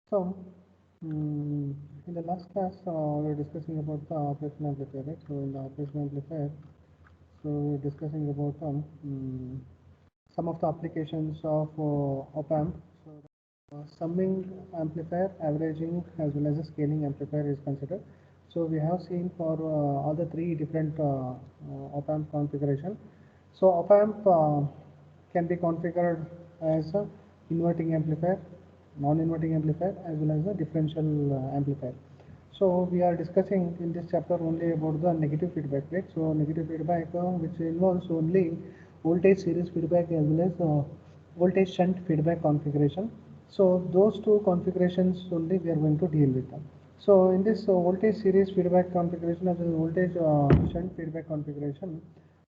So, in the last class, we were discussing about the operational amplifier, right? So, in the operational amplifier, so we were discussing about some of the applications of op-amp. So, summing amplifier, averaging, as well as a scaling amplifier is considered. So, we have seen for all the three different op-amp configuration. So, op-amp can be configured as a inverting amplifier, non-inverting amplifier, as well as a differential amplifier. So we are discussing in this chapter only about the negative feedback, right? So negative feedback, which involves only voltage series feedback as well as voltage shunt feedback configuration. So those two configurations only we are going to deal with them. So in this voltage series feedback configuration as well as voltage shunt feedback configuration,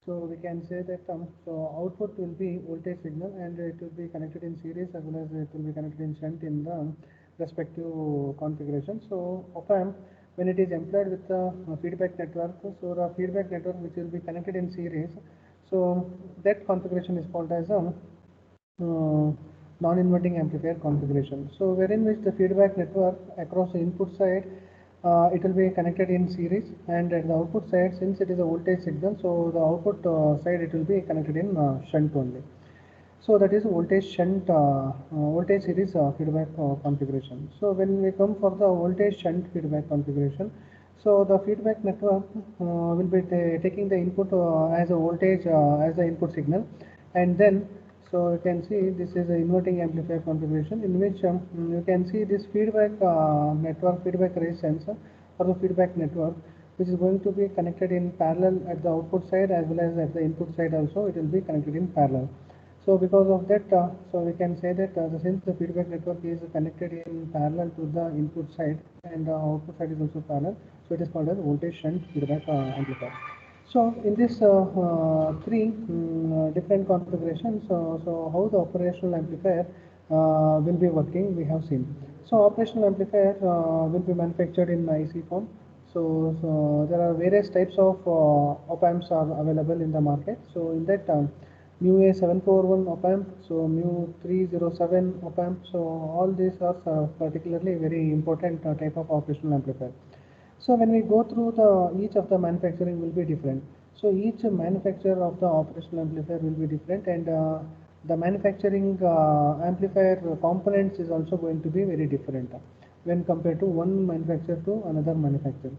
so we can say that so output will be voltage signal and it will be connected in series as well as it will be connected in shunt in the respective configuration. So op-amp, when it is employed with the feedback network, so the feedback network which will be connected in series, so that configuration is called as a non-inverting amplifier configuration. So wherein which the feedback network across the input side it will be connected in series, and at the output side, since it is a voltage signal, so the output side it will be connected in shunt only. So that is voltage shunt voltage series feedback configuration. So when we come for the voltage shunt feedback configuration, so the feedback network will be taking the input as a voltage as the input signal, and then so you can see this is a inverting amplifier configuration in which you can see this feedback network feedback resistance or the feedback network, which is going to be connected in parallel at the output side as well as at the input side also it will be connected in parallel. So because of that, so we can say that since the feedback network is connected in parallel to the input side and the output side is also parallel, so it is called as voltage shunt feedback amplifier. So in this three different configurations, so how the operational amplifier will be working, we have seen. So operational amplifier will be manufactured in IC form. So there are various types of op amps are available in the market. So in that mu A741 op amp, so mu 307 op amp. So all these are particularly very important type of operational amplifier. So when we go through the each of the manufacturing will be different. So each manufacturer of the operational amplifier will be different, and the manufacturing amplifier components is also going to be very different when compared to one manufacturer to another manufacturer.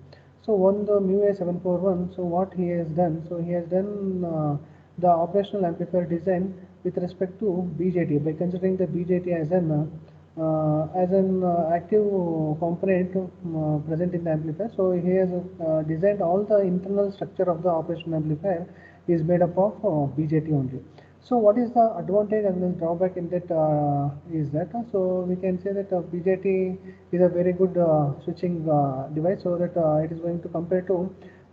So one the mu A741, so what he has done, so he has done the operational amplifier design with respect to BJT by considering the BJT as an active component present in the amplifier. So he has designed all the internal structure of the operational amplifier is made up of BJT only. So what is the advantage and the drawback in that is that so we can say that BJT is a very good switching device, so that it is going to compare to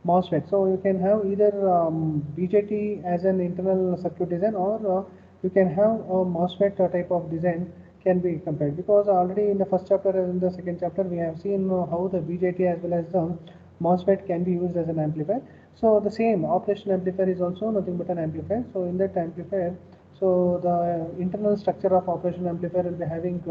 MOSFET. So you can have either BJT as an internal circuit design, or you can have a MOSFET type of design can be compared, because already in the first chapter and in the second chapter we have seen how the BJT as well as the MOSFET can be used as an amplifier. So the same operational amplifier is also nothing but an amplifier. So in that amplifier, so the internal structure of operational amplifier will be having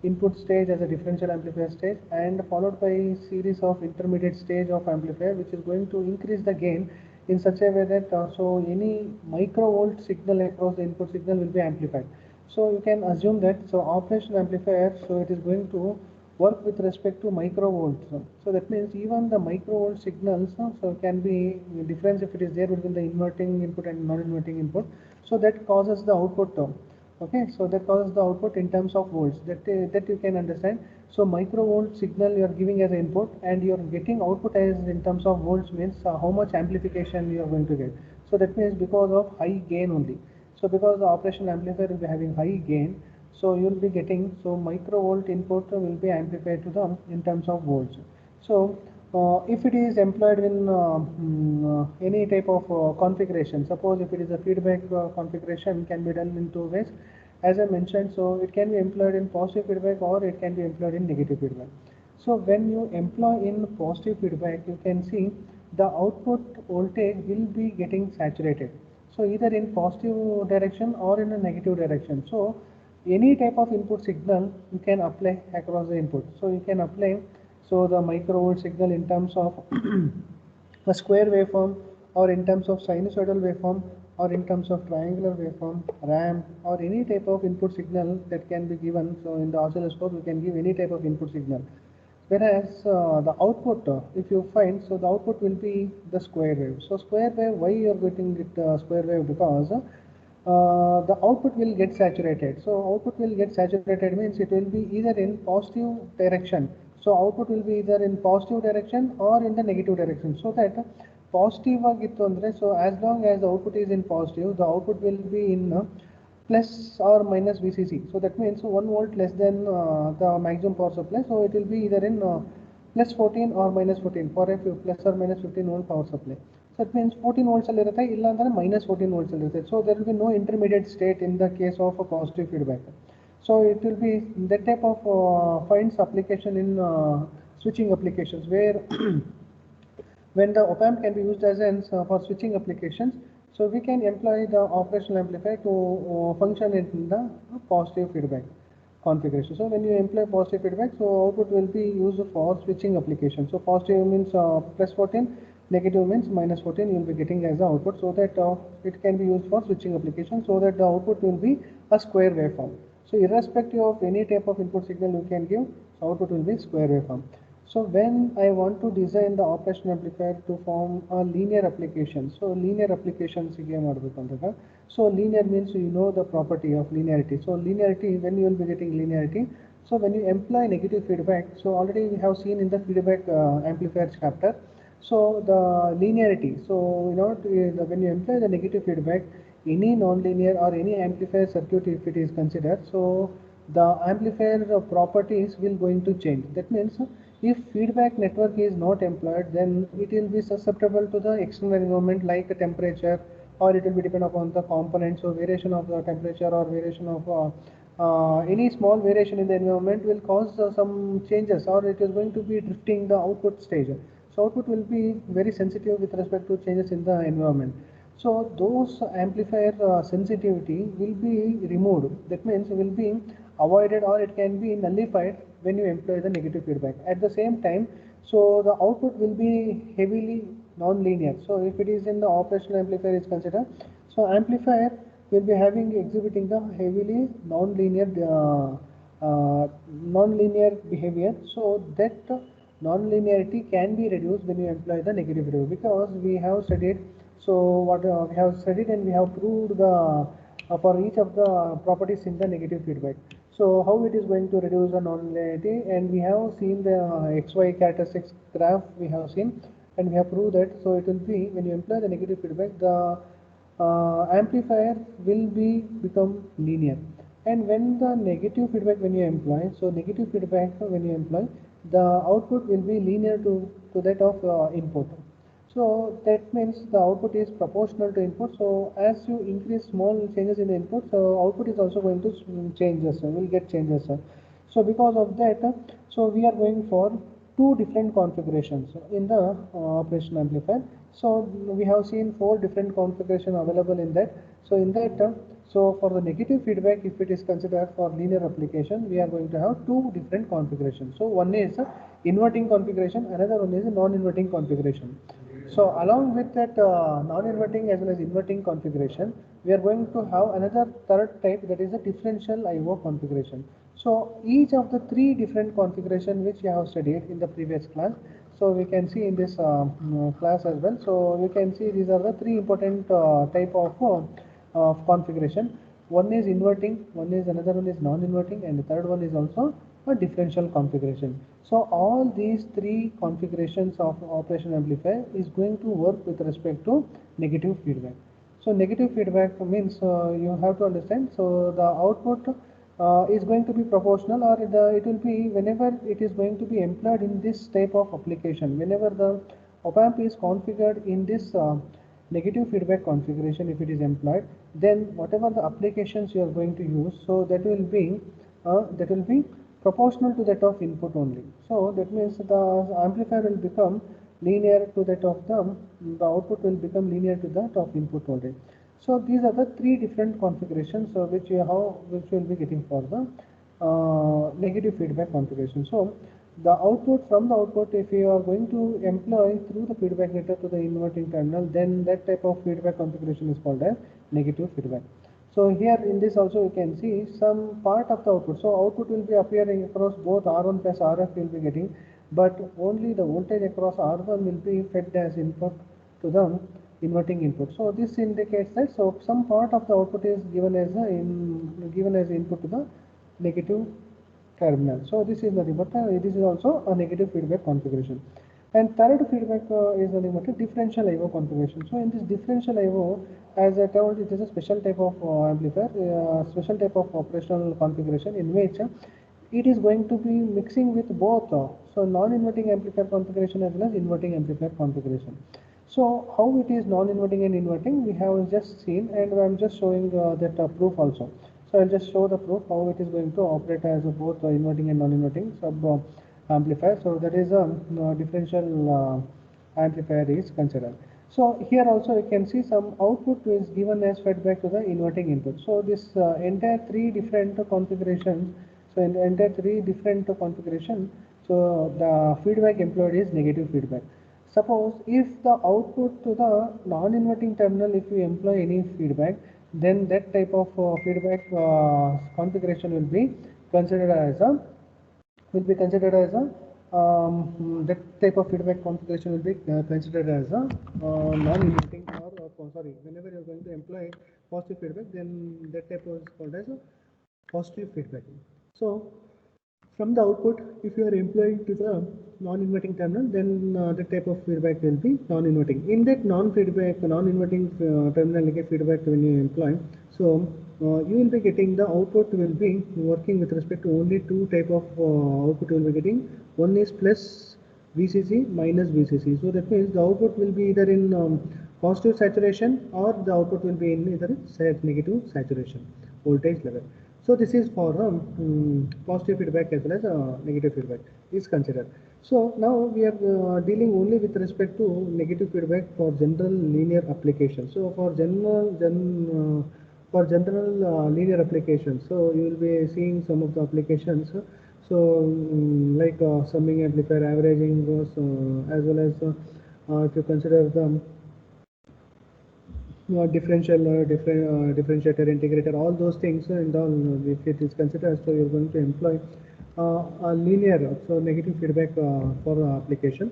input stage as a differential amplifier stage, and followed by series of intermediate stage of amplifier, which is going to increase the gain in such a way that so any microvolt signal across the input signal will be amplified. So you can assume that so operational amplifier, so it is going to work with respect to microvolts. So that means even the microvolt signals so can be difference if it is there between the inverting input and non-inverting input. So that causes the output term. Okay, so that causes the output in terms of volts. That you can understand. So microvolt signal you are giving as input, and you are getting output as in terms of volts means how much amplification you are going to get. So that means because of high gain only. So because the operational amplifier will be having high gain, so you will be getting so microvolt input will be amplified to them in terms of volts. So if it is employed in any type of configuration, suppose if it is a feedback configuration can be done in two ways. As I mentioned, so it can be employed in positive feedback or it can be employed in negative feedback. So when you employ in positive feedback, you can see the output voltage will be getting saturated. So either in positive direction or in a negative direction. So any type of input signal you can apply across the input. So you can apply the microvolt signal in terms of a square waveform, or in terms of sinusoidal waveform, or in terms of triangular waveform, ramp, or any type of input signal that can be given. So in the oscilloscope you can give any type of input signal. Whereas the output, if you find, so the output will be the square wave. So square wave, why you are getting it square wave? Because the output will get saturated. So output will get saturated means it will be either in positive direction. So output will be either in positive direction or in the negative direction. So that positive ಆಗಿತ್ತು ಅಂದ್ರೆ, so as long as the output is in positive, the output will be in plus or minus VCC. So that means 1 volt less than the maximum power supply. So it will be either in plus 14 or minus 14 for a plus or minus 15 volt power supply. So that means 14 volts allirutte, illa andre minus 14 volts allirutte. So there will be no intermediate state in the case of a positive feedback. So it will be that type of finds application in switching applications, where when the op amp can be used as an for switching applications. So we can employ the operational amplifier to function in the positive feedback configuration. So when you employ positive feedback, so output will be used for switching application. So positive means plus 14, negative means minus 14, you will be getting as the output, so that it can be used for switching application, so that the output will be a square waveform. So irrespective of any type of input signal you can give, output will be square waveform. So when I want to design the operational amplifier to form a linear application, so linear applications hige ಮಾಡಬೇಕು ಅಂದಾಗ, so linear means you know the property of linearity. So linearity, when you will be getting linearity, so when you employ negative feedback, so already we have seen in the feedback amplifiers chapter, so the linearity, so you know when you employ the negative feedback, any non-linear or any amplifier circuit if it is considered, so the amplifier properties will going to change. That means if feedback network is not employed, then it will be susceptible to the external environment like temperature, or it will be depend upon the components. So variation of the temperature or variation of any small variation in the environment will cause some changes, or it is going to be drifting the output stage. So output will be very sensitive with respect to changes in the environment. So those amplifier sensitivity will be removed. That means will be avoided, or it can be nullified when you employ the negative feedback. At the same time, so the output will be heavily non-linear. So if it is in the operational amplifier is considered, so amplifier will be having exhibiting the heavily non-linear non-linear behavior. So that non-linearity can be reduced when you employ the negative feedback, because we have studied, so what we have studied and we have proved the for each of the properties in the negative feedback. So how it is going to reduce the non-linearity, and we have seen the XY characteristics graph we have seen, and we have proved that. So it will be when you employ the negative feedback, the amplifier will be become linear. And when the negative feedback when you employ, so negative feedback when you employ, the output will be linear to that of input. So that means the output is proportional to input. So as you increase small changes in the input, so output is also going to changes, will get changes. So because of that, so we are going for two different configurations in the operational amplifier. So we have seen 4 different configurations available in that. So in that, so for the negative feedback, if it is considered for linear application, we are going to have 2 different configurations. So one is inverting configuration, another one is non-inverting configuration. So along with that non-inverting as well as inverting configuration, we are going to have another third type, that is a differential I/O configuration. So each of the 3 different configuration which we have studied in the previous class, so we can see in this class as well. So you can see these are the 3 important type of configuration. One is inverting, one is another one is non-inverting, and the third one is also a differential configuration. So all these 3 configurations of operation amplifier is going to work with respect to negative feedback. So negative feedback means you have to understand, so the output is going to be proportional, or it will be whenever it is going to be employed in this type of application, whenever the op amp is configured in this negative feedback configuration, if it is employed, then whatever the applications you are going to use, so that will be proportional to that of input only. So that means the amplifier will become linear to that of the output will become linear to that of input voltage. So these are the three different configurations which you will be getting for the negative feedback configuration. So the output, from the output, if you are going to employ through the feedback network to the inverting terminal, then that type of feedback configuration is called as negative feedback. So here in this also you can see some part of the output. So output will be appearing across both R1 plus RF will be getting, but only the voltage across R1 will be fed as input to the inverting input. So this indicates that so some part of the output is given as given as input to the negative terminal. So this is nothing but this is also a negative feedback configuration. And third feedback is nothing but a differential IO configuration. So in this differential IO, as I told, it is a special type of amplifier, special type of operational configuration in which it is going to be mixing with both so non-inverting amplifier configuration as well as inverting amplifier configuration. So how it is non-inverting and inverting we have just seen, and I am just showing that proof also. So I'll just show the proof how it is going to operate as both inverting and non-inverting sub amplifier. So that is a differential amplifier is considered. So here also you can see some output is given as feedback to the inverting input. So this entire three different configurations. So in the entire three different configuration, so the feedback employed is negative feedback. Suppose if the output to the non-inverting terminal, if you employ any feedback, then that type of feedback configuration will be considered as a that type of feedback configuration will be considered as a non-inverting or sorry, whenever you are going to employ positive feedback, then that type is called as a positive feedback. So from the output, if you are employing to the non-inverting terminal, then the type of feedback will be non-inverting. In that non-inverting terminal feedback when you employ, so you will be getting the output will be working with respect to only two type of output you will be getting. One is plus VCC minus VCC. So that means the output will be either in positive saturation or the output will be in either negative saturation voltage level. So this is for positive feedback as well as negative feedback is considered. So now we are dealing only with respect to negative feedback for general linear application. So for general linear applications, so you will be seeing some of the applications. So like summing amplifier, averaging goes, as well as if you consider the differentiator, integrator, all those things, and all if it is considered, so you're going to employ a linear, so negative feedback for application.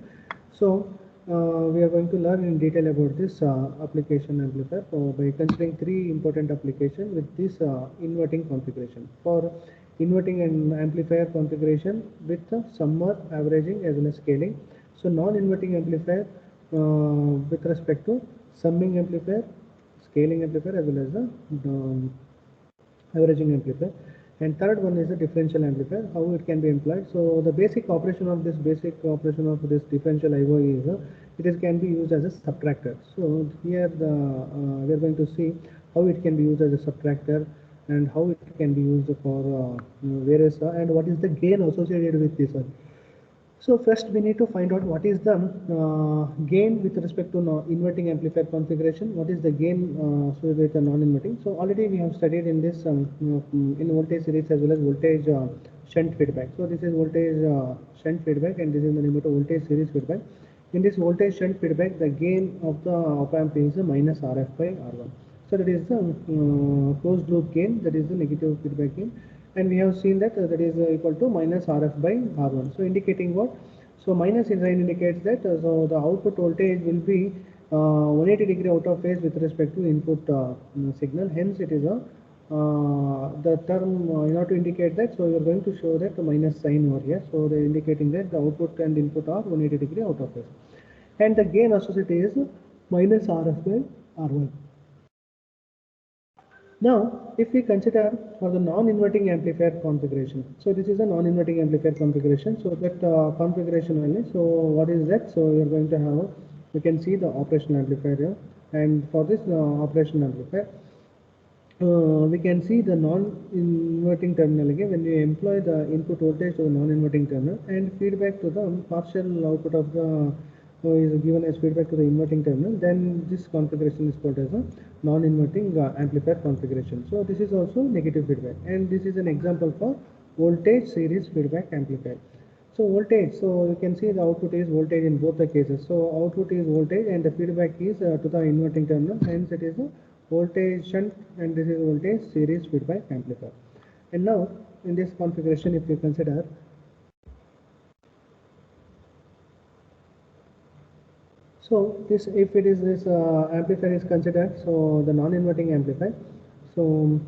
So we are going to learn in detail about this application amplifier by considering three important applications with this inverting configuration. For inverting and amplifier configuration with summer, averaging as well as scaling. So non-inverting amplifier with respect to summing amplifier, scaling amplifier as well as the averaging amplifier. And third one is a differential amplifier, how it can be employed. So the basic operation of this differential IO is it can be used as a subtractor. So here we are going to see how it can be used as a subtractor and how it can be used for various and what is the gain associated with this one. So first we need to find out what is the gain with respect to inverting amplifier configuration. What is the gain with the non-inverting? So already we have studied in this in voltage series as well as voltage shunt feedback. So this is voltage shunt feedback, and this is the name of the voltage series feedback. In this voltage shunt feedback, the gain of the op amp is minus RF by R1. So that is the closed loop gain, that is the negative feedback gain, and we have seen that that is equal to minus RF by R1. So indicating what? So minus sign indicates that so the output voltage will be 180 degree out of phase with respect to input signal. Hence it is a the term in order to indicate that, so you are going to show that the minus sign over here. So they are indicating that the output and input are 180 degree out of phase, and the gain associated is minus RF by R1. Now, if we consider for the non-inverting amplifier configuration, so this is a non-inverting amplifier configuration. So that configuration only. So what is that? So you are going to have you can see the operational amplifier here, and for this operational amplifier, we can see the non-inverting terminal again when we employ the input voltage to the non-inverting terminal and feedback to the partial output of the is given as feedback to the inverting terminal, then this configuration is called as a non-inverting amplifier configuration. So this is also negative feedback, and this is an example for voltage series feedback amplifier. So voltage, so you can see the output is voltage in both the cases. So output is voltage and the feedback is to the inverting terminal, hence it is a voltage shunt, and this is voltage series feedback amplifier. And now in this configuration, if you consider, so this, if it is this amplifier is considered, so the non-inverting amplifier, so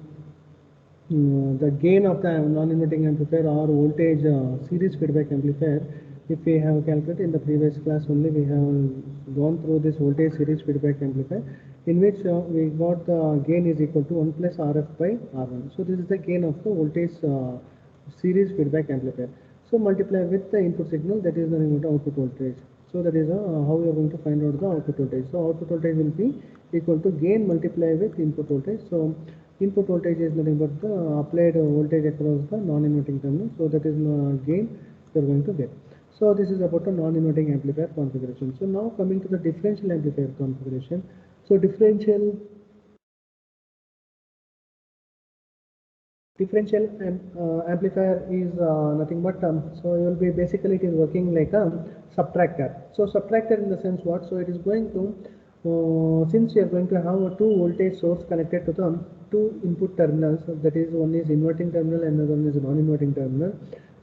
the gain of the non-inverting amplifier or voltage series feedback amplifier, if we have calculated in the previous class only, we have gone through this voltage series feedback amplifier, in which we got the gain is equal to 1 plus RF by R1. So this is the gain of the voltage series feedback amplifier. So multiply with the input signal, that is the output voltage. So that is how we are going to find out the output voltage. So output voltage will be equal to gain multiplied with input voltage. So input voltage is nothing but the applied voltage across the non-inverting terminal. So that is gain we are going to get. So this is about the non-inverting amplifier configuration. So now coming to the differential amplifier configuration. So differential amplifier is nothing but so you will be basically, it is working like a subtractor. So subtractor in the sense what? So it is going to since you are going to have a two voltage source connected to the two input terminals, that is, one is inverting terminal and another one is non-inverting terminal.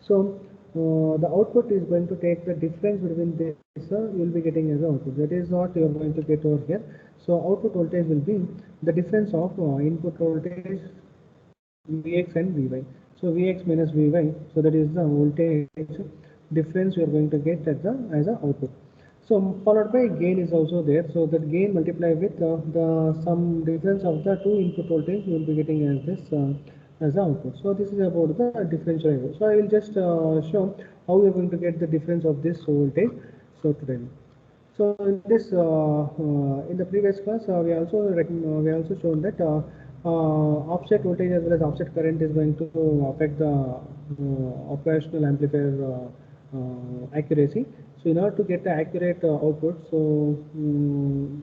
So the output is going to take the difference between this, you will be getting as output. That is what you are going to get over here. So output voltage will be the difference of input voltage Vx and Vy. So Vx minus Vy, so that is the voltage difference we are going to get at the as a output. So followed by gain is also there. So that gain multiplied with the sum difference of the two input voltage, you will be getting as this as the output. So this is about the differential. So I will just show how we are going to get the difference of this voltage. So today. So in this, in the previous class, we also shown that offset voltage as well as offset current is going to affect the operational amplifier accuracy. So in order to get the accurate output, so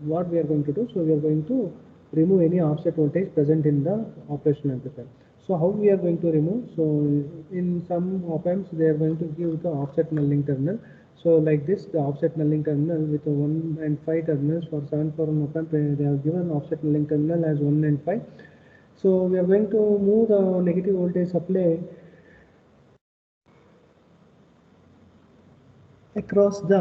what we are going to do? So we are going to remove any offset voltage present in the operational amplifier. So how we are going to remove? So in some op-amps, they are going to give the offset nulling terminal. So like this, the offset nulling terminal with 1 and 5 terminals for 741 op-amp, they have given offset nulling terminal as 1 and 5. So we are going to move the negative voltage supply across the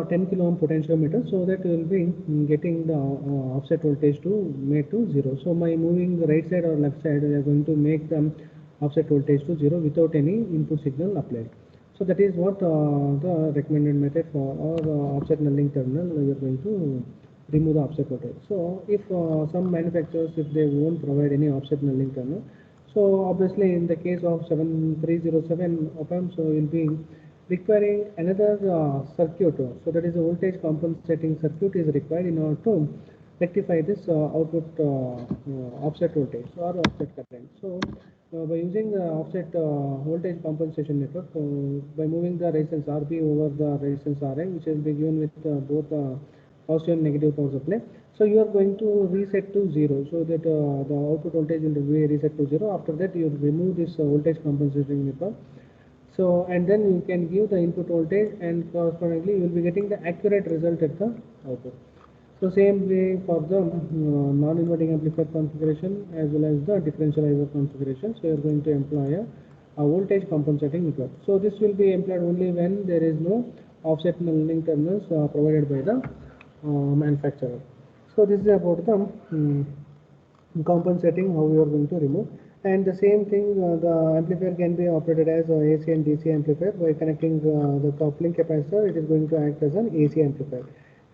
10 kilo ohm potentiometer, so that you will be getting the offset voltage to made to 0. So by moving the right side or left side, we are going to make the offset voltage to 0 without any input signal applied. So that is what the recommended method for our offset nulling terminal. We are going to remove the offset voltage. So if some manufacturers, if they won't provide any offset nulling terminal, so obviously in the case of 7307 op-amp, so will be requiring another circuit. So that is a voltage compensating circuit is required in order to rectify this output offset voltage or offset current. So by using the offset voltage compensation network, by moving the resistance RB over the resistance RA, which has been given with both positive and negative power supply. So you are going to reset to 0, so that the output voltage will be reset to 0. After that, you remove this voltage compensating network. So and then you can give the input voltage, and correspondingly you will be getting the accurate result at the output. So same way for the non-inverting amplifier configuration as well as the differentializer configuration. So you are going to employ a voltage compensating network. So this will be employed only when there is no offset nulling terminals provided by the manufacturer. So this is about the compensating how we are going to remove. And the same thing, the amplifier can be operated as AC and DC amplifier. By connecting the coupling capacitor, it is going to act as an AC amplifier.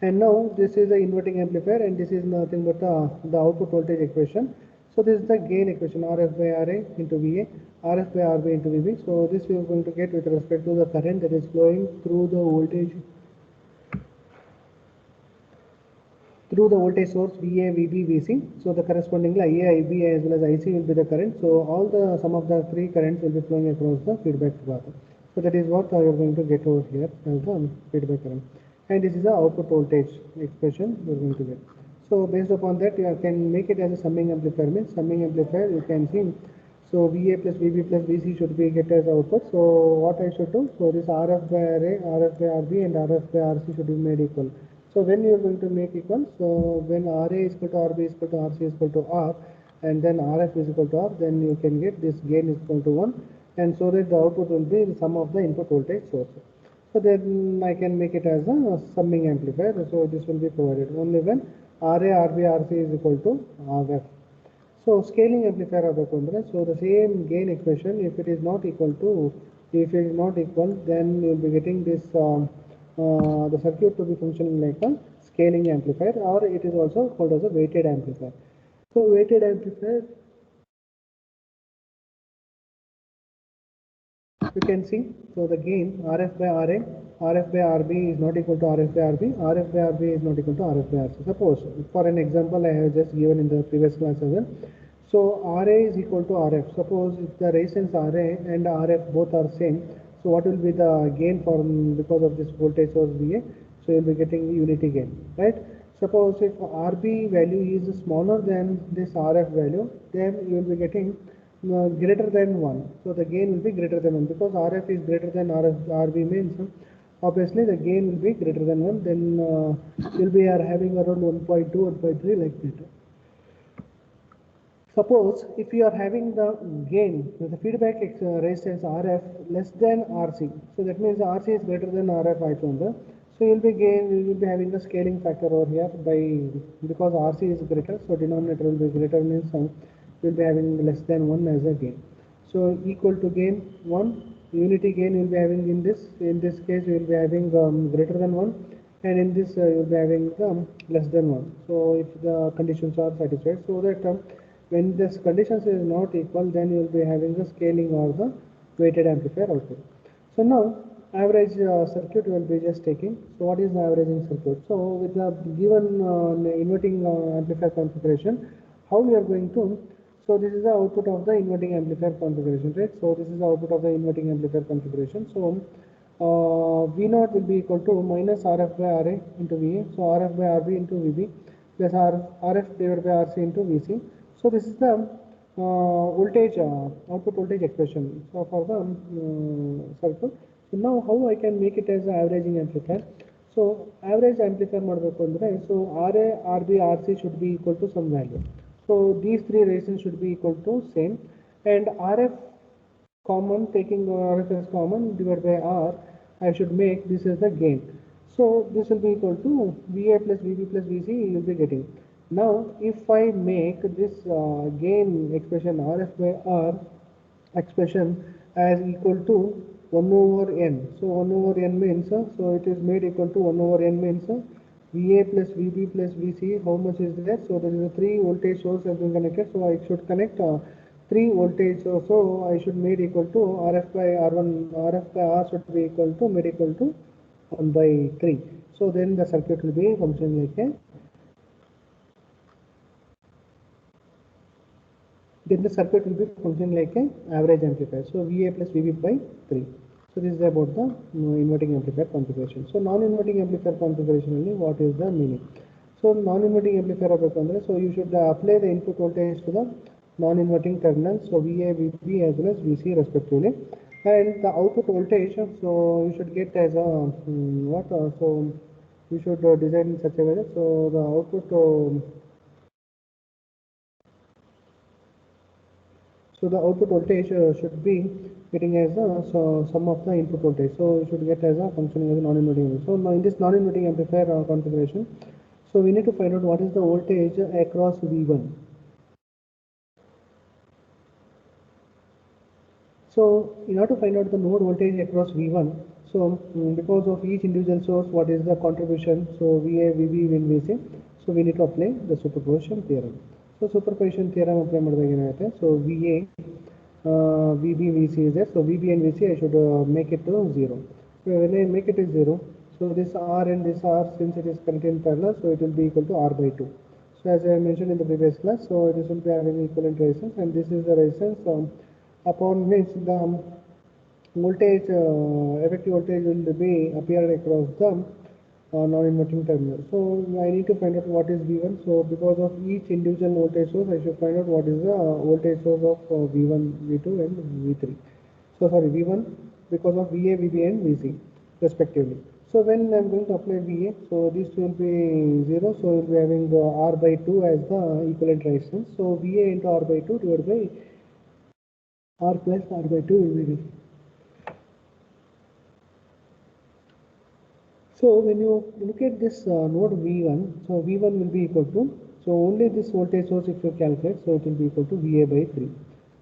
And now this is the inverting amplifier, and this is nothing but the output voltage equation. So this is the gain equation, RF by RA into VA, RF by RB into VB. So this we are going to get with respect to the current that is flowing through the voltage source VA, VB, VC. So the correspondingly IA, IB as well as IC will be the current. So all the sum of the three currents will be flowing across the feedback path. So that is what you are going to get over here as the feedback current. And this is the output voltage expression you are going to get. So based upon that, you can make it as a summing amplifier. Means summing amplifier, you can see. So VA plus VB plus VC should be get as output. So what I should do? So this RF by RA, RF by RB, and RF by RC should be made equal. So when you are going to make equal, so when RA is equal to RB is equal to RC is equal to R, and then RF is equal to R, then you can get this gain is equal to 1, and so that the output will be the sum of the input voltage sources. So then I can make it as a summing amplifier. So this will be provided only when RA, RB, RC is equal to RF. So scaling amplifier so the same gain expression, if it is not equal to, if it is not equal, then you will be getting this the circuit to be functioning like a scaling amplifier, or it is also called as a weighted amplifier. So weighted amplifier, you can see, so the gain RF by RA, RF by RB is not equal to RF by RB, RF by RB is not equal to RF by RC. Suppose, for an example I have just given in the previous class as well. So RA is equal to RF. Suppose if the resistance RA and RF both are same, so what will be the gain for because of this voltage source VA? So you will be getting unity gain, right? Suppose if RB value is smaller than this RF value, then you will be getting greater than 1. So the gain will be greater than 1 because RF is greater than RB means obviously the gain will be greater than 1. Then you'll be having around 1.2, 1.3 like that. Suppose if you are having the gain, the feedback resistance RF less than RC, so that means RC is greater than RF I2. So you will be having the scaling factor over here by, because RC is greater, so denominator will be greater means you will be having less than 1 as a gain. So equal to gain 1, unity gain you will be having in this case you will be having greater than 1, and in this you will be having less than 1. So if the conditions are satisfied, so that when this conditions is not equal, then you will be having the scaling or the weighted amplifier output. So now average circuit will be just taking. So what is the averaging circuit? So with the given inverting amplifier configuration, how we are going to, so this is the output of the inverting amplifier configuration, right? So this is the output of the inverting amplifier configuration. So V0 will be equal to minus RF by RA into VA, so RF by RB into VB plus RF divided by RC into VC. So this is the voltage output voltage expression so for the circuit. So now how I can make it as an averaging amplifier? So average amplifier so RA, RB, RC should be equal to some value. So these three resistance should be equal to same, and RF common, taking RF as common divided by R, I should make this as the gain. So this will be equal to VA plus VB plus VC you will be getting. Now if I make this gain expression RF by R expression as equal to 1 over n. So 1 over n means, so it is made equal to 1 over n means VA plus VB plus VC, how much is there? So there is a 3 voltage source has been connected, so I should connect 3 voltage, so I should made equal to RF by R1, RF by R should be equal to made equal to 1 by 3. So then the circuit will be functioning like a, then the circuit will be functioning like an average amplifier. So VA plus VB by 3. So this is about the inverting amplifier configuration. So non-inverting amplifier configuration only, what is the meaning? So non-inverting amplifier, so you should apply the input voltage to the non-inverting terminals, so VA, VB as well as VC respectively, and the output voltage, so you should get as a so you should design in such a way that so the output so the output voltage should be getting as a sum of the input voltage, so you should get as a functioning as a non-inverting. So now in this non-inverting amplifier configuration, so we need to find out what is the voltage across V1. So in order to find out the node voltage across V1, so because of each individual source, what is the contribution? So VA, VB, VC. So we need to apply the superposition theorem. So superposition theorem apply ಮಾಡಿದಾಗ so VA, VB, VC is there. So VB and VC I should make it to 0. So when I make it to 0, so this R and this R, since it is connected in parallel, so it will be equal to R by 2. So as I mentioned in the previous class, so this will be having equivalent resistance, and this is the resistance upon which the voltage, effective voltage will be appear across the non-inverting terminal. So I need to find out what is V1. So because of each individual voltage source, I should find out what is the voltage source of V1, V2 and V3. So sorry, V1 because of VA, VB and VC respectively. So when I am going to apply VA, so this will be 0, so we will be having R by 2 as the equivalent resistance. So VA into R by 2 divided by R plus R by 2 will be. So when you look at this node V1, so V1 will be equal to, so only this voltage source if you calculate, so it will be equal to VA by 3.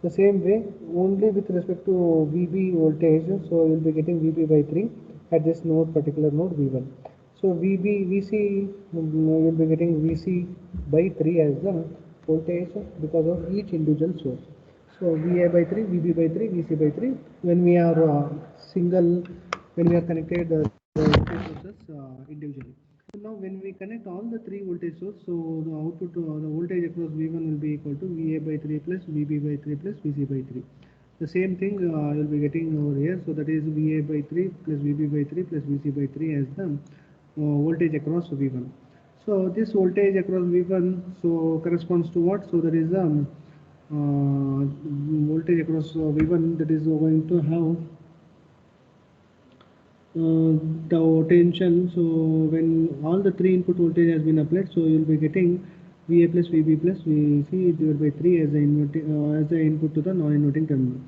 The same way, only with respect to VB voltage, so you will be getting VB by 3 at this node, particular node V1. So VB, VC, you will be getting VC by 3 as the voltage because of each individual source. So VA by 3, VB by 3, VC by 3. When we are when we are connected voltage sources individually. So now when we connect all the three voltage sources, so the output, the voltage across V1 will be equal to VA by 3 plus VB by 3 plus VC by 3. The same thing you'll be getting over here. So that is VA by 3 plus VB by 3 plus VC by 3 as the voltage across V1. So this voltage across V1 so corresponds to what? So that is voltage across V1 that is going to have the potential. So when all the three input voltage has been applied, so you will be getting VA plus VB plus VC divided by 3 as the input to the non-inverting terminal.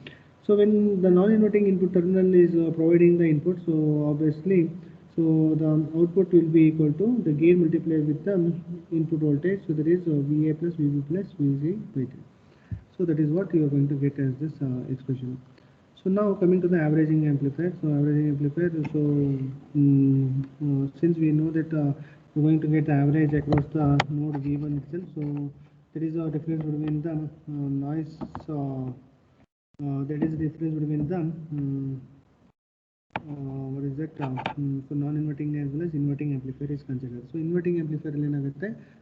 So when the non-inverting input terminal is providing the input, so obviously, so the output will be equal to the gain multiplied with the input voltage. So that is VA plus VB plus VC by 3. So that is what you are going to get as this expression. So now coming to the averaging amplifier. So averaging amplifier. So since we know that we're going to get the average across the node V1 itself, so there is a difference between the noise. That is the difference between the what is that? So non-inverting as well as inverting amplifier is considered. So inverting amplifier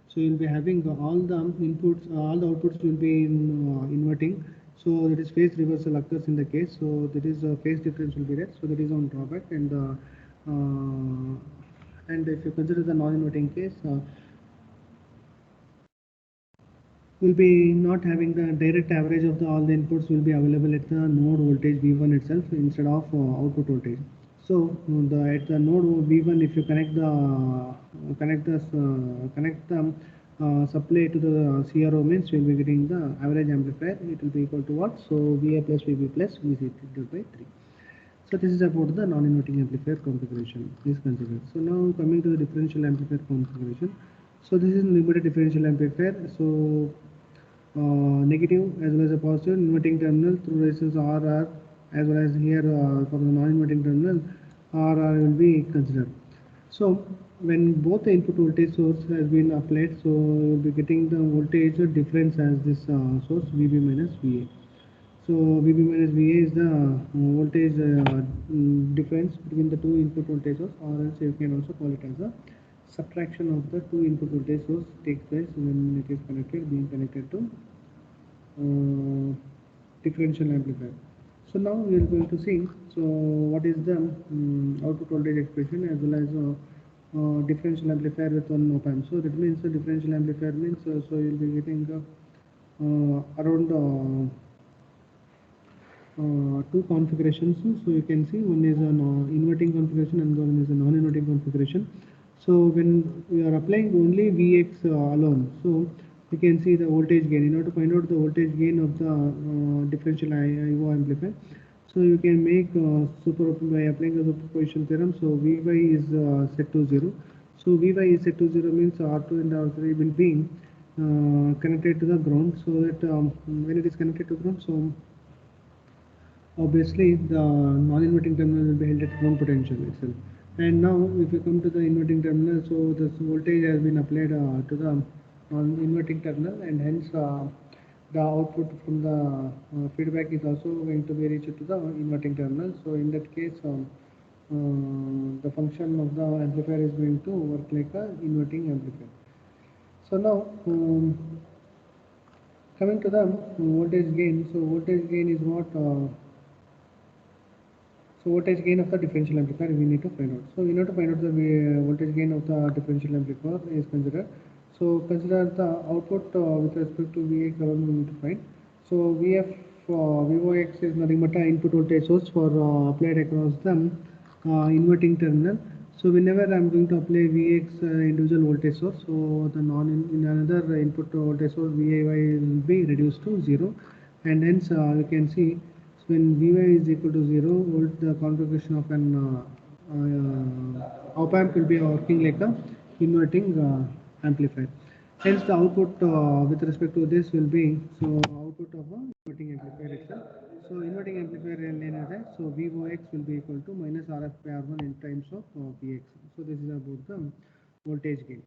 so you'll be having all the inputs, all the outputs will be in inverting. So that is phase reversal occurs in the case. So there is a phase difference will be there. So that is on drawback. And if you consider the non-inverting case, will be not having the direct average of all the inputs will be available at the node voltage V1 itself instead of output voltage. So at the node V1, if you connect the supply to the CRO means you will be getting the average amplifier. It will be equal to what? So VA plus VB plus VC divided by 3. So this is about the non-inverting amplifier configuration. Please consider. So now coming to the differential amplifier configuration. So this is limited differential amplifier. So negative as well as a positive inverting terminal through resistance RR, as well as here for the non-inverting terminal RR will be considered. So when both the input voltage source has been applied, so you will be getting the voltage difference as this source VB minus VA. So VB minus VA is the voltage difference between the two input voltage source, or else you can also call it as a subtraction of the two input voltage source takes place when it is being connected to differential amplifier. So now we are going to see so what is the output voltage expression as well as differential amplifier with one op amp. So that means the differential amplifier means so you will be getting around two configurations. So you can see one is an inverting configuration and one is a non-inverting configuration. So when we are applying only Vx alone, so you can see the voltage gain. In order to find out the voltage gain of the differential IO amplifier, so you can make by applying the superposition theorem. So Vy is set to 0. So Vy is set to 0 means R2 and R3 will be connected to the ground. So that when it is connected to ground, so obviously the non-inverting terminal will be held at ground potential itself. And now if you come to the inverting terminal, so this voltage has been applied to the non-inverting terminal, and hence the output from the feedback is also going to be reached to the inverting terminal. So in that case the function of the amplifier is going to work like a inverting amplifier. So now coming to the voltage gain. So voltage gain is what So voltage gain of the differential amplifier we need to find out. So in order to find out the voltage gain of the differential amplifier is considered. So consider the output with respect to Vx alone we need to find. So Vf Vox is nothing but an input voltage source for applied across the inverting terminal. So whenever I'm going to apply Vx individual voltage source, so the in another input voltage source Vy will be reduced to 0, and hence you can see when Vy is equal to 0 volt, the configuration of an op amp will be working like a inverting amplifier. Hence the output with respect to this will be output of a inverting amplifier itself. So inverting amplifier so Vox will be equal to minus Rf by R1 in terms of Vx. So this is about the voltage gain.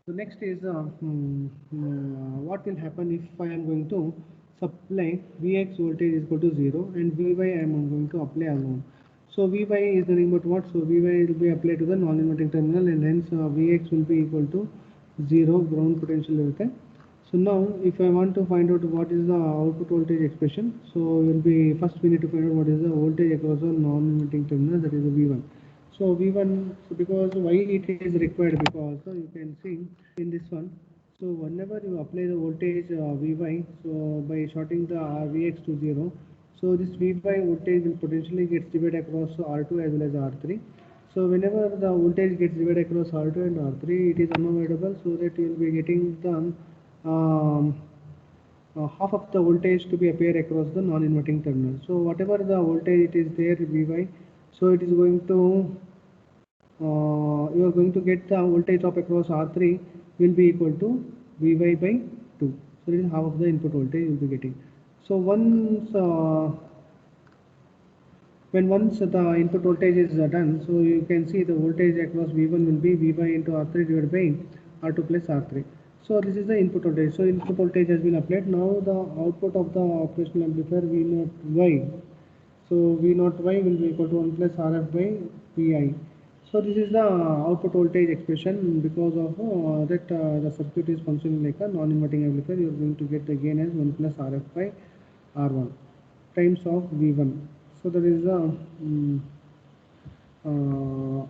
So next is what will happen if I am going to supply Vx voltage is equal to 0 and Vy I am going to apply alone. So Vy is nothing but what? So Vy will be applied to the non-inverting terminal, and hence Vx will be equal to 0 ground potential everything. So now if I want to find out what is the output voltage expression, so will be first we need to find out what is the voltage across the non-inverting terminal, that is the V1. So V1, so because why it is required, because you can see in this one, so whenever you apply the voltage Vy, so by shorting the Vx to 0, so this Vy voltage will potentially get divided across R2 as well as R3. So whenever the voltage gets divided across R2 and R3, it is unavoidable, so that you will be getting the half of the voltage to be appear across the non-inverting terminal. So whatever the voltage it is there Vy, so it is going to you are going to get the voltage of across R3 will be equal to Vy by 2. So this is half of the input voltage you will be getting. So once the input voltage is done, so you can see the voltage across V1 will be Vy into R3 divided by R2 plus R3. So this is the input voltage. So input voltage has been applied. Now the output of the operational amplifier V0 Y. So V0 Y will be equal to 1 plus Rf by Pi. So this is the output voltage expression. Because of that the circuit is functioning like a non-inverting amplifier, you are going to get the gain as 1 plus Rf by R1 times of V1. So that is the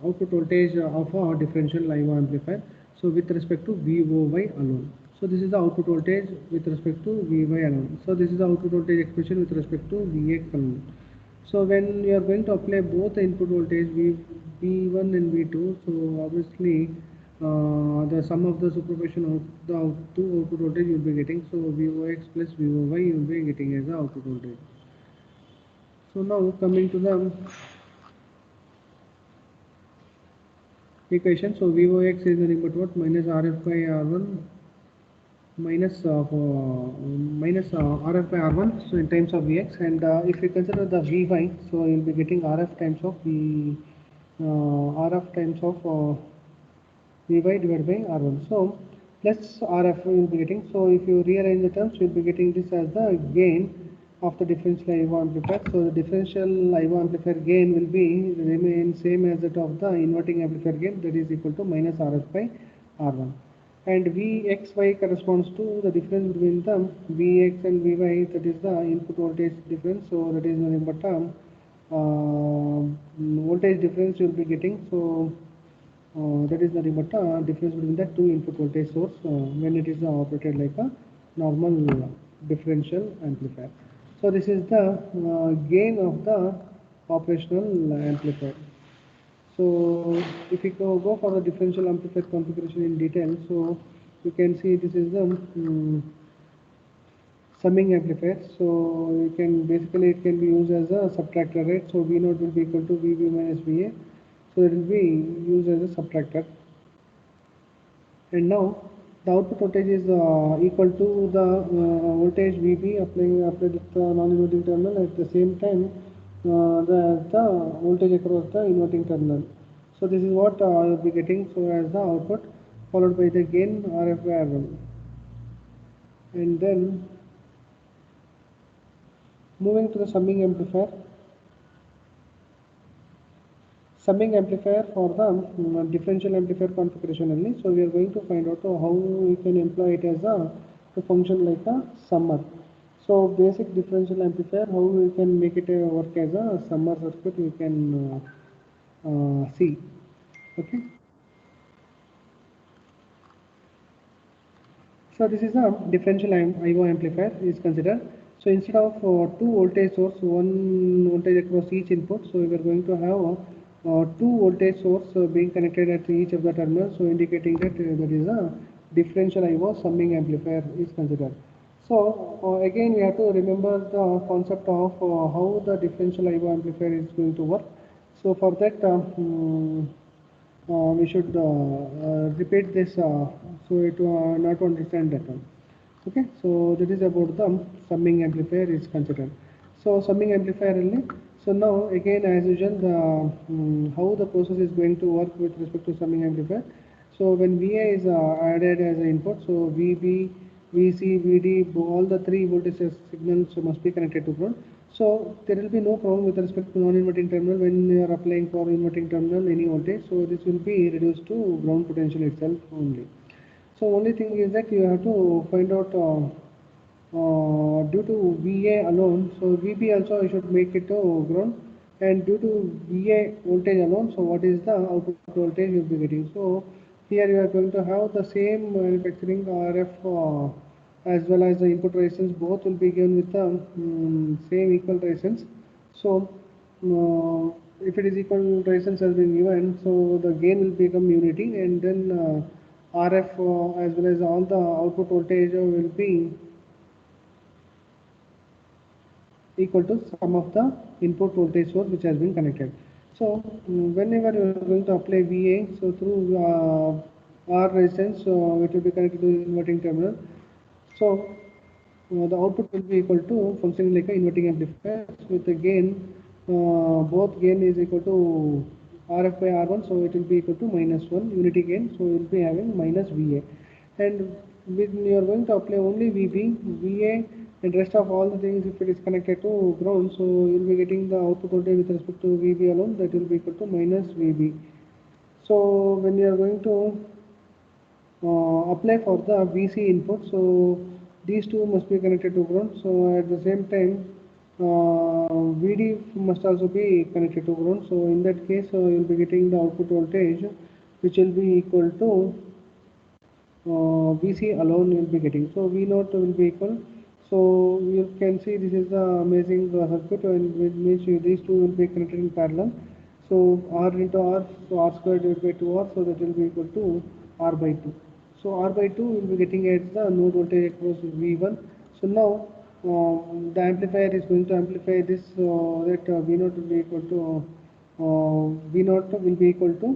output voltage of a differential IO amplifier. So with respect to VOY alone. So this is the output voltage with respect to Vy alone. So this is the output voltage expression with respect to Vx alone. So when you are going to apply both the input voltage V1 and V2, so obviously the sum of the superposition of the two output voltage you will be getting. So Vox plus Voy you will be getting as the output voltage. So now coming to the equation, so Vox is nothing but what? Minus Rf by R1 minus Rf by R1, so in times of Vx, and if you consider the Vy, so you will be getting Rf times of Rf times of Vy divided by R1, so plus Rf you will be getting. So if you rearrange the terms, you will be getting this as the gain of the differential IO amplifier. So the differential IO amplifier gain will be remain same as that of the inverting amplifier gain, that is equal to minus Rf by R1. And Vxy corresponds to the difference between the Vx and Vy, that is the input voltage difference. So that is nothing but voltage difference you will be getting. So that is nothing but difference between the two input voltage source when it is operated like a normal differential amplifier. So this is the gain of the operational amplifier. So if you go for the differential amplifier configuration in detail, so you can see this is the summing amplifier. So you can basically it can be used as a subtractor, right? So V0 will be equal to VB minus VA. So it will be used as a subtractor. And now the output voltage is equal to the voltage VB applied at the non-inverting terminal. At the same time, the voltage across the inverting terminal. So this is what I will be getting. So as the output, followed by the gain Rf by R1, and then moving to the summing amplifier. Summing amplifier for the differential amplifier configuration only. So we are going to find out how we can employ it as a to function like a summer. So basic differential amplifier, how we can make it work as a summer circuit, you can see. Okay. So this is a differential IO amplifier is considered. So instead of two voltage source, one voltage across each input, so we are going to have two voltage source being connected at each of the terminals, so indicating that that is a differential IO summing amplifier is considered. So again we have to remember the concept of how the differential IO amplifier is going to work. So for that we should repeat this so it not to understand that one. Okay, so that is about the summing amplifier is considered. So summing amplifier only. So now again as usual the how the process is going to work with respect to summing amplifier. So when VA is added as an input, so VB, VC, VD, all the three voltage signals must be connected to ground. So there will be no problem with respect to non-inverting terminal when you are applying for inverting terminal any voltage. So this will be reduced to ground potential itself only. So only thing is that you have to find out due to VA alone, so VB also you should make it to ground, and due to VA voltage alone, so what is the output voltage you will be getting. So here you are going to have the same manufacturing RF as well as the input resistance, both will be given with the same equal resistance. So if it is equal resistance has been given, so the gain will become unity, and then RF as well as all the output voltage will be equal to sum of the input voltage source which has been connected. So whenever you are going to apply VA, so through R resistance, it will be connected to the inverting terminal. So the output will be equal to functioning like an inverting amplifier with the gain, both gain is equal to RF by R1, so it will be equal to -1 unity gain, so you will be having minus VA. And when you are going to apply only VB, VA and rest of all the things, if it is connected to ground, so you will be getting the output voltage with respect to VB alone, that will be equal to minus VB. So when you are going to apply for the VC input, so these two must be connected to ground. So at the same time VD must also be connected to ground. So in that case you will be getting the output voltage which will be equal to VC alone you will be getting. So V naught will be equal. So you can see this is the amazing circuit, and which these two will be connected in parallel. So R into R, so R squared divided by 2R, so that will be equal to R by 2. So R by 2 will be getting at the node voltage across V1. So now the amplifier is going to amplify this that V naught will be equal to V naught will be equal to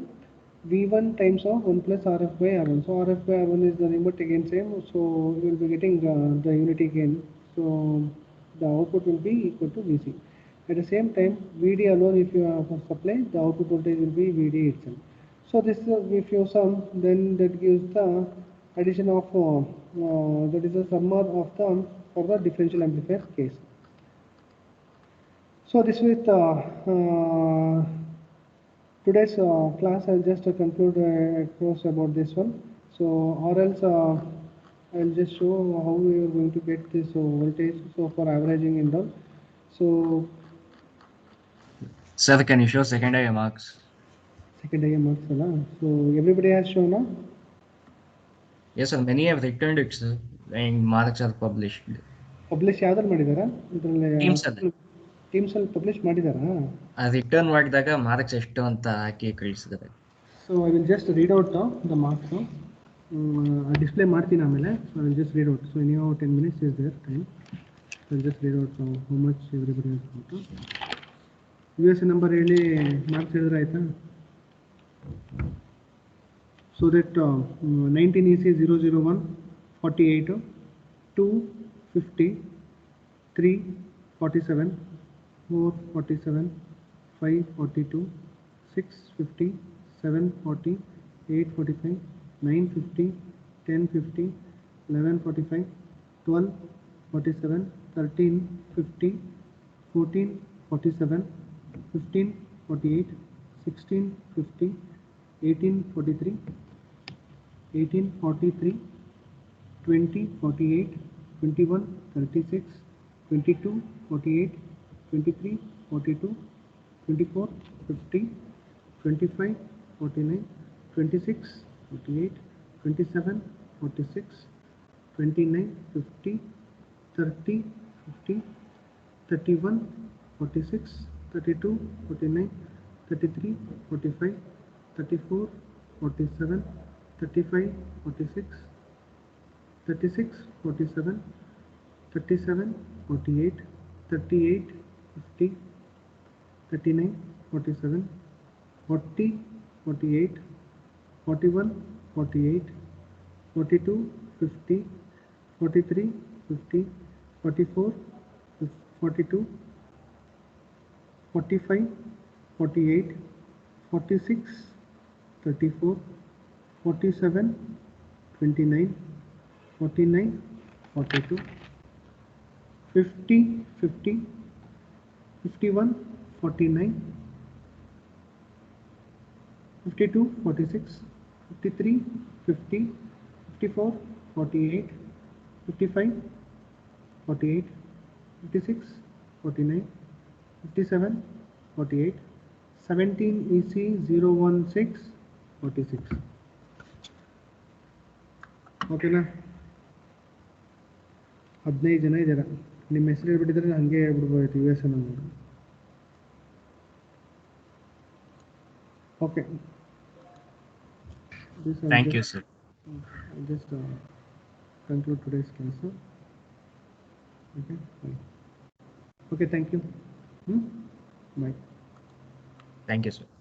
V1 times of 1 plus RF by R1. So RF by R1 is the limit again same. So we will be getting the unity gain. So the output will be equal to VC. At the same time, VD alone, if you have supply, the output voltage will be VD itself. So this if you sum, then that gives the addition of that is the summer of the for the differential amplifier case. So this with today's class. I'll just conclude across about this one. So or else I'll just show how we are going to get this voltage. So for averaging and all. So Sir, can you show second IA marks? Second IA marks, so everybody has shown, no? Yes, sir. Many have returned it, sir, and marks are published. Publish ಯಾವ್ದ್ರಲ್ಲಿ ಮಾಡಿದಾರಾ ಇದರಲ್ಲಿ Teams ಅಲ್ಲಿ teams ಅಲ್ಲಿ publish ಮಾಡಿದಾರಾ return ಮಾಡಿದಾಗ marks ಎಷ್ಟು ಅಂತ ಹಾಕಿ ಕಳಿಸಿದ್ದಾರೆ. So I will just read out the marks display ಮಾಡ್ತೀನಿ ಆಮೇಲೆ. So I will just read out. So ನೀವು 10 minutes is there time. So I'll just read out how much everybody has got. USA number ಹೇಳಿ marks ಹೇಳಿದ್ರೆ ಆಯ್ತಾ? So that 19 EC 001 48 2 50 3 47 4 47 5 42 6 50 7 40 8 45 9 50 10 50 11 45 12 47 13 50 14 47 15 48 16 50 18 43 18 43 20 48 21 36 22, 48, 23, 42, 24, 50, 25, 49, 26, 48, 27, 46, 29, 50, 30, 50, 31, 46, 32, 49, 33, 45, 34, 47, 35, 46, 36, 47, 37, 48, 38, 50, 39, 47, 40, 48, 41, 48, 42, 50, 43, 50, 44, 42, 45, 48, 46, 34, 47, 29, 49, 42, 50, 50, 51, 49, 52, 46, 53, 50, 54, 48, 55, 48, 56, 49, 57, 48, 17 EC 016, 46. ಓಕೆನಾ? 15 ಜನ ಇದ್ದೀರಾ. ನಿಮ್ಮ ಹೆಸರು ಹೇಳ್ಬಿಟ್ಟಿದ್ರೆ ಹಂಗೆ ಹೇಳ್ಬಿಡ್ಬೋದು US ಅನ್ನೋದು. Okay. Thank you, sir. I'll just conclude today's class. Okay. Bye. Okay. Thank you. Bye. Thank you, sir.